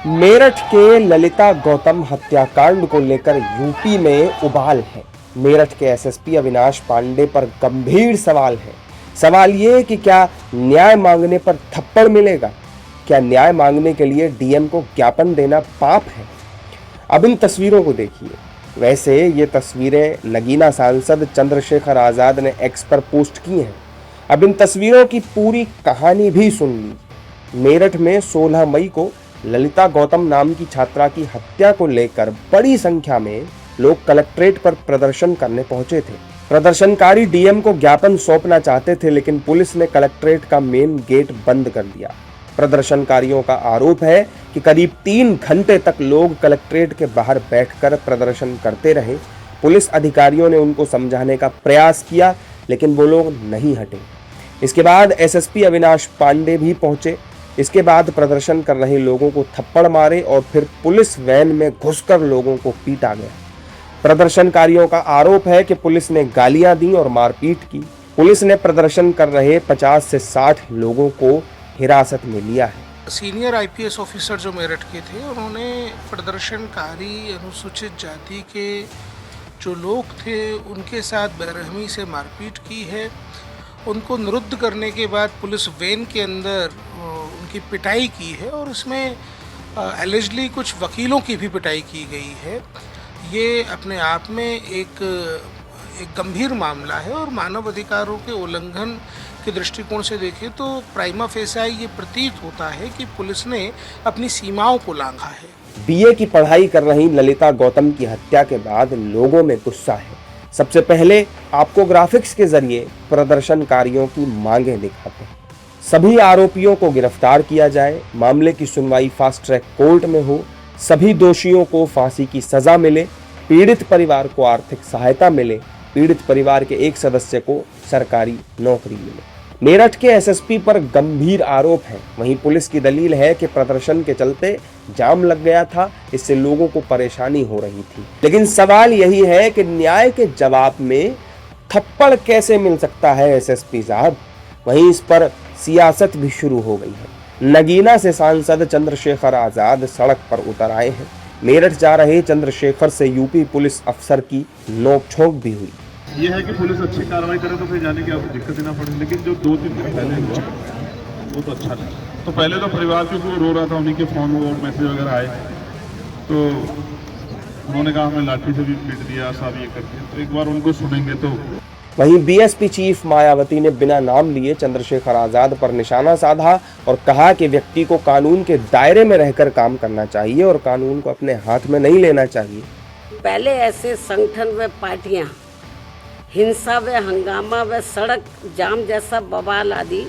मेरठ के ललिता गौतम हत्याकांड को लेकर यूपी में उबाल है। मेरठ के एसएसपी अविनाश पांडे पर गंभीर सवाल है। सवाल ये कि क्या न्याय मांगने पर थप्पड़ मिलेगा? क्या न्याय मांगने के लिए डीएम को ज्ञापन देना पाप है? अब इन तस्वीरों को देखिए। वैसे ये तस्वीरें नगीना सांसद चंद्रशेखर आजाद ने एक्स पर पोस्ट की हैं। अब इन तस्वीरों की पूरी कहानी भी सुन ली। मेरठ में 16 मई को ललिता गौतम नाम की छात्रा की हत्या को लेकर बड़ी संख्या में लोग कलेक्ट्रेट पर प्रदर्शन करने पहुंचे थे। प्रदर्शनकारी डीएम को ज्ञापन सौंपना चाहते थे, लेकिन पुलिस ने कलेक्ट्रेट का मेन गेट बंद कर दिया। प्रदर्शनकारियों का आरोप है कि करीब 3 घंटे तक लोग कलेक्ट्रेट के बाहर बैठकर प्रदर्शन करते रहे। पुलिस अधिकारियों ने उनको समझाने का प्रयास किया, लेकिन वो लोग नहीं हटे। इसके बाद एसएसपी अविनाश पांडे भी पहुंचे। इसके बाद प्रदर्शन कर रहे लोगों को थप्पड़ मारे और फिर पुलिस वैन में घुसकर लोगों को पीटा गया। प्रदर्शनकारियों का आरोप है कि पुलिस ने गालियां दी और मारपीट की। पुलिस ने प्रदर्शन कर रहे 50 से 60 लोगों को हिरासत में लिया है। सीनियर आईपीएस ऑफिसर जो मेरठ के थे, उन्होंने प्रदर्शनकारी अनुसूचित जाति के जो लोग थे उनके साथ बेरहमी से मारपीट की है। उनको निरुद्ध करने के बाद पुलिस वैन के अंदर उनकी पिटाई की है और इसमें एलिजली कुछ वकीलों की भी पिटाई की गई है। ये अपने आप में एक गंभीर मामला है और मानव अधिकारों के उल्लंघन के दृष्टिकोण से देखें तो प्राइमा फेसा ये प्रतीत होता है कि पुलिस ने अपनी सीमाओं को लांघा है। बीए की पढ़ाई कर रही ललिता गौतम की हत्या के बाद लोगों में गुस्सा है। सबसे पहले आपको ग्राफिक्स के जरिए प्रदर्शनकारियों की मांगें दिखाते हैं। सभी आरोपियों को गिरफ्तार किया जाए, मामले की सुनवाई फास्ट ट्रैक कोर्ट में हो, सभी दोषियों को फांसी की सजा मिले, पीड़ित परिवार को आर्थिक सहायता मिले, पीड़ित परिवार के एक सदस्य को सरकारी नौकरी मिले। मेरठ के एसएसपी पर गंभीर आरोप है। वहीं पुलिस की दलील है कि प्रदर्शन के चलते जाम लग गया था, इससे लोगों को परेशानी हो रही थी। लेकिन सवाल यही है कि न्याय के जवाब में थप्पड़ कैसे मिल सकता है एसएसपी साहब? वहीं इस पर सियासत भी शुरू हो गई है। नगीना से सांसद चंद्रशेखर आजाद सड़क पर उतर आए हैं। मेरठ जा रहे चंद्रशेखर से यूपी पुलिस अफसर की नोकझोंक भी हुई। ये है कि पुलिस अच्छी कार्रवाई करे तो फिर जाने की आपको दिक्कत ही ना पड़े, लेकिन जो 2-3 दिन पहले हुआ वो तो अच्छा नहीं। तो पहले तो परिवार क्योंकि वो रो रहा था, उन्हीं के फ़ोन और मैसेज वगैरह आए तो उन्होंने कहा हमें लाठी से भी पीट दिया, सब ये कर दिया। तो एक बार उनको सुनेंगे तो। वहीं बीएसपी चीफ मायावती ने बिना नाम लिए चंद्रशेखर आजाद पर निशाना साधा और कहा कि व्यक्ति को कानून के दायरे में रहकर काम करना चाहिए और कानून को अपने हाथ में नहीं लेना चाहिए। पहले ऐसे संगठन व पार्टियां हिंसा व हंगामा व सड़क जाम जैसा बवाल आदि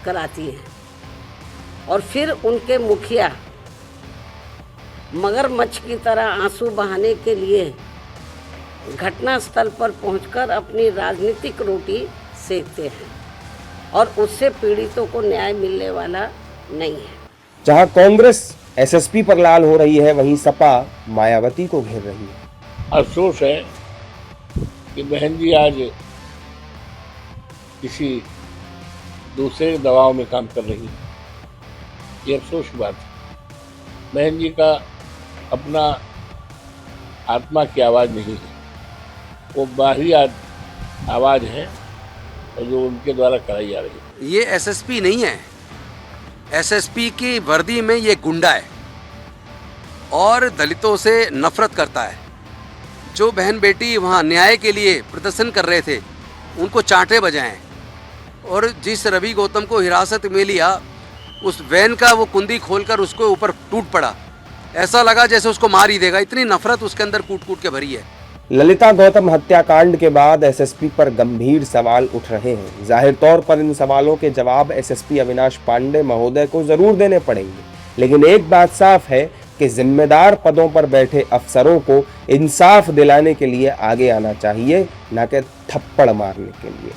कराती हैं और फिर उनके मुखिया मगरमच्छ की तरह आंसू बहाने के लिए घटनास्थल पर पहुंचकर अपनी राजनीतिक रोटी सेकते हैं और उससे पीड़ितों को न्याय मिलने वाला नहीं है। जहां कांग्रेस एसएसपी पर लाल हो रही है, वहीं सपा मायावती को घेर रही है। अफसोस है कि बहन जी आज किसी दूसरे दबाव में काम कर रही है। ये अफसोस की बात है। बहन जी का अपना आत्मा की आवाज़ नहीं है, वो बाहरी आवाज़ है और जो उनके द्वारा कराई जा रही है। ये एसएसपी नहीं है। एसएसपी की वर्दी में ये गुंडा है और दलितों से नफरत करता है। जो बहन बेटी वहाँ न्याय के लिए प्रदर्शन कर रहे थे उनको चांटे बजाएं और जिस रवि गौतम को हिरासत में लिया उस वैन का वो कुंडी खोलकर उसको ऊपर टूट पड़ा। ऐसा लगा जैसे उसको मार ही देगा, इतनी नफरत उसके अंदर कूट कूट के भरी है। ललिता गौतम हत्याकांड के बाद एसएसपी पर गंभीर सवाल उठ रहे हैं। जाहिर तौर पर इन सवालों के जवाब एसएसपी अविनाश पांडे महोदय को जरूर देने पड़ेंगे, लेकिन एक बात साफ है कि जिम्मेदार पदों पर बैठे अफसरों को इंसाफ दिलाने के लिए आगे आना चाहिए, न कि थप्पड़ मारने के लिए।